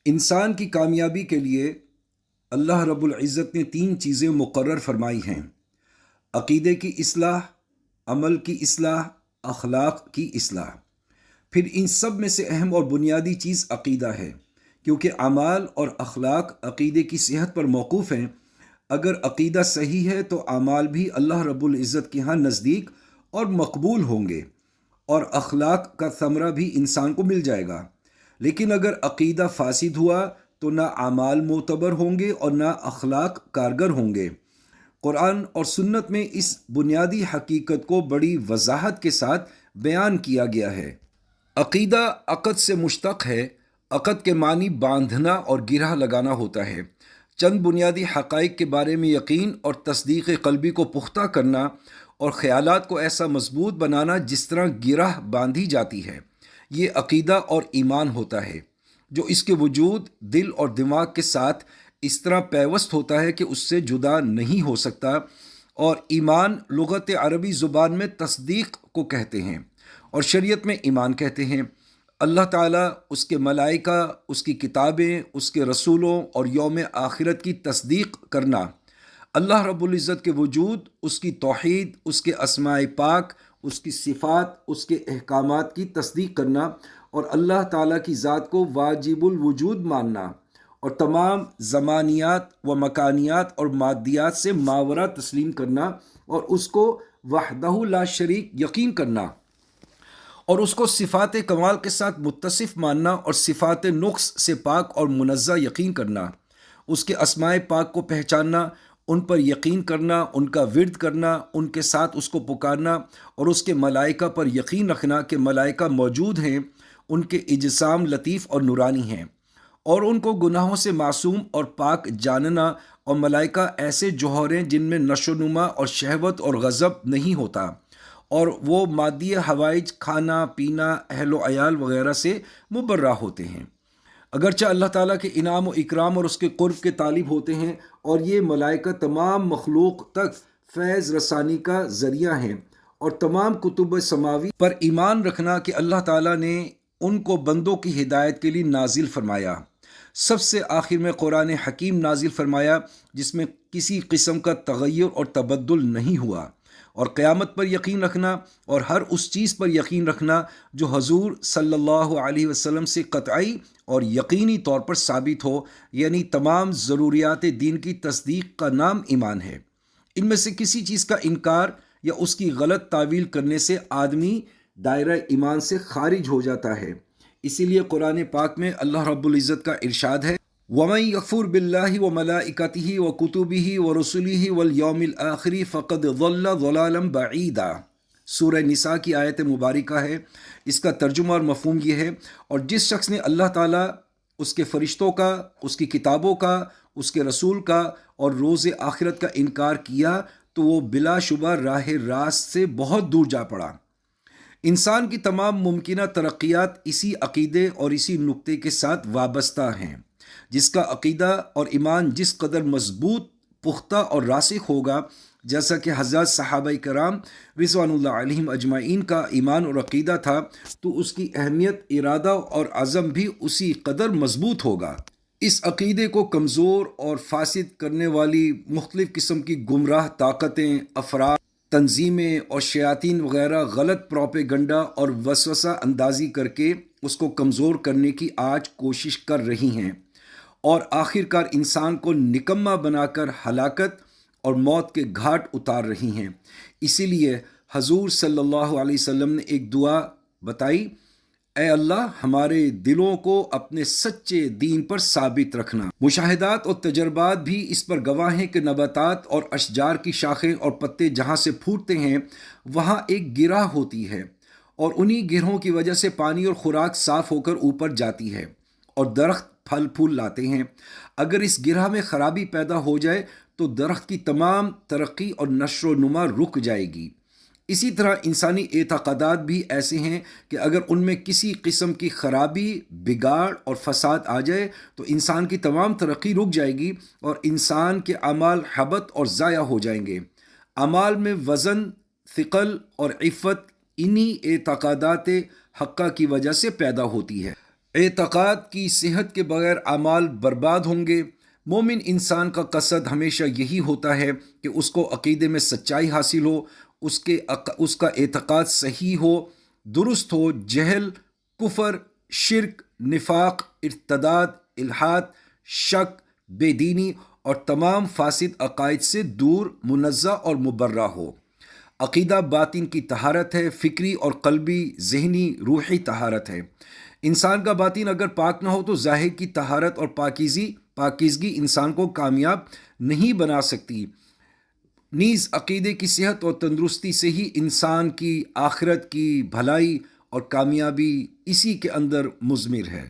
انسان کی کامیابی کے لیے اللہ رب العزت نے تین چیزیں مقرر فرمائی ہیں: عقیدے کی اصلاح، عمل کی اصلاح، اخلاق کی اصلاح۔ پھر ان سب میں سے اہم اور بنیادی چیز عقیدہ ہے، کیونکہ اعمال اور اخلاق عقیدے کی صحت پر موقوف ہیں۔ اگر عقیدہ صحیح ہے تو اعمال بھی اللہ رب العزت کے ہاں نزدیک اور مقبول ہوں گے، اور اخلاق کا ثمرہ بھی انسان کو مل جائے گا۔ لیکن اگر عقیدہ فاسد ہوا تو نہ اعمال معتبر ہوں گے اور نہ اخلاق کارگر ہوں گے۔ قرآن اور سنت میں اس بنیادی حقیقت کو بڑی وضاحت کے ساتھ بیان کیا گیا ہے۔ عقیدہ عقد سے مشتق ہے۔ عقد کے معنی باندھنا اور گرہ لگانا ہوتا ہے۔ چند بنیادی حقائق کے بارے میں یقین اور تصدیق قلبی کو پختہ کرنا اور خیالات کو ایسا مضبوط بنانا جس طرح گرہ باندھی جاتی ہے، یہ عقیدہ اور ایمان ہوتا ہے، جو اس کے وجود دل اور دماغ کے ساتھ اس طرح پیوست ہوتا ہے کہ اس سے جدا نہیں ہو سکتا۔ اور ایمان لغت عربی زبان میں تصدیق کو کہتے ہیں، اور شریعت میں ایمان کہتے ہیں۔ اللہ تعالیٰ، اس کے ملائکہ، اس کی کتابیں، اس کے رسولوں اور یوم آخرت کی تصدیق کرنا، اللہ رب العزت کے وجود، اس کی توحید، اس کے اسماء پاک، اس کی صفات، اس کے احکامات کی تصدیق کرنا، اور اللہ تعالیٰ کی ذات کو واجب الوجود ماننا، اور تمام زمانیات و مکانیات اور مادیات سے ماورا تسلیم کرنا، اور اس کو وحدہ لا شریک یقین کرنا، اور اس کو صفات کمال کے ساتھ متصف ماننا، اور صفات نقص سے پاک اور منزہ یقین کرنا، اس کے اسماء پاک کو پہچاننا، ان پر یقین کرنا، ان کا ورد کرنا، ان کے ساتھ اس کو پکارنا، اور اس کے ملائکہ پر یقین رکھنا کہ ملائکہ موجود ہیں، ان کے اجسام لطیف اور نورانی ہیں، اور ان کو گناہوں سے معصوم اور پاک جاننا، اور ملائکہ ایسے جوہر ہیں جن میں نشو و نما اور شہوت اور غضب نہیں ہوتا، اور وہ مادی حوائج، کھانا پینا، اہل و عیال وغیرہ سے مبرہ ہوتے ہیں۔ اگرچہ اللہ تعالیٰ کے انعام و اکرام اور اس کے قرب کے طالب ہوتے ہیں، اور یہ ملائکہ تمام مخلوق تک فیض رسانی کا ذریعہ ہیں، اور تمام کتب سماوی پر ایمان رکھنا کہ اللہ تعالیٰ نے ان کو بندوں کی ہدایت کے لیے نازل فرمایا۔ سب سے آخر میں قرآن حکیم نازل فرمایا، جس میں کسی قسم کا تغیر اور تبدل نہیں ہوا، اور قیامت پر یقین رکھنا، اور ہر اس چیز پر یقین رکھنا جو حضور صلی اللہ علیہ وسلم سے قطعی اور یقینی طور پر ثابت ہو، یعنی تمام ضروریات دین کی تصدیق کا نام ایمان ہے۔ ان میں سے کسی چیز کا انکار یا اس کی غلط تعویل کرنے سے آدمی دائرہ ایمان سے خارج ہو جاتا ہے۔ اسی لیے قرآن پاک میں اللہ رب العزت کا ارشاد ہے: وَمَن يَكْفُرْ بِاللَّهِ وَمَلَائِكَتِهِ وَكُتُبِهِ وَرُسُلِهِ وَالْيَوْمِ الْآخِرِ فَقَدْ ضَلَّ ضَلَالًا بَعِيدًا۔ سورہ نساء کی آیت مبارکہ ہے۔ اس کا ترجمہ اور مفہوم یہ ہے: اور جس شخص نے اللہ تعالیٰ، اس کے فرشتوں کا، اس کی کتابوں کا، اس کے رسول کا اور روز آخرت کا انکار کیا تو وہ بلا شبہ راہ راست سے بہت دور جا پڑا۔ انسان کی تمام ممکنہ ترقیات اسی عقیدے اور اسی نقطے کے ساتھ وابستہ ہیں۔ جس کا عقیدہ اور ایمان جس قدر مضبوط، پختہ اور راسخ ہوگا، جیسا کہ حضرات صحابہ کرام رضوان اللہ علیہم اجمعین کا ایمان اور عقیدہ تھا، تو اس کی اہمیت، ارادہ اور عزم بھی اسی قدر مضبوط ہوگا۔ اس عقیدے کو کمزور اور فاسد کرنے والی مختلف قسم کی گمراہ طاقتیں، افراد، تنظیمیں اور شیاطین وغیرہ غلط پروپیگنڈا اور وسوسہ اندازی کر کے اس کو کمزور کرنے کی آج کوشش کر رہی ہیں، اور آخرکار انسان کو نکمہ بنا کر ہلاکت اور موت کے گھاٹ اتار رہی ہیں۔ اسی لیے حضور صلی اللہ علیہ وسلم نے ایک دعا بتائی: اے اللہ، ہمارے دلوں کو اپنے سچے دین پر ثابت رکھنا۔ مشاہدات اور تجربات بھی اس پر گواہ ہیں کہ نباتات اور اشجار کی شاخیں اور پتے جہاں سے پھوٹتے ہیں وہاں ایک گرہ ہوتی ہے، اور انہی گرہوں کی وجہ سے پانی اور خوراک صاف ہو کر اوپر جاتی ہے، اور درخت پھل پھول لاتے ہیں۔ اگر اس گرہ میں خرابی پیدا ہو جائے تو درخت کی تمام ترقی اور نشو و نما رک جائے گی۔ اسی طرح انسانی اعتقادات بھی ایسے ہیں کہ اگر ان میں کسی قسم کی خرابی، بگاڑ اور فساد آ جائے تو انسان کی تمام ترقی رک جائے گی، اور انسان کے اعمال حبط اور ضائع ہو جائیں گے۔ اعمال میں وزن، ثقل اور عفت انہی اعتقادات حقہ کی وجہ سے پیدا ہوتی ہے۔ اعتقاد کی صحت کے بغیر اعمال برباد ہوں گے۔ مومن انسان کا قصد ہمیشہ یہی ہوتا ہے کہ اس کو عقیدے میں سچائی حاصل ہو، اس کا اعتقاد صحیح ہو، درست ہو، جہل، کفر، شرک، نفاق، ارتداد، الحاد، شک، بے دینی اور تمام فاسد عقائد سے دور، منزہ اور مبرہ ہو۔ عقیدہ باطن کی طہارت ہے، فکری اور قلبی، ذہنی، روحی طہارت ہے۔ انسان کا باطن اگر پاک نہ ہو تو ظاہر کی طہارت اور پاکیزگی انسان کو کامیاب نہیں بنا سکتی۔ نیز عقیدے کی صحت اور تندرستی سے ہی انسان کی آخرت کی بھلائی اور کامیابی اسی کے اندر مضمر ہے۔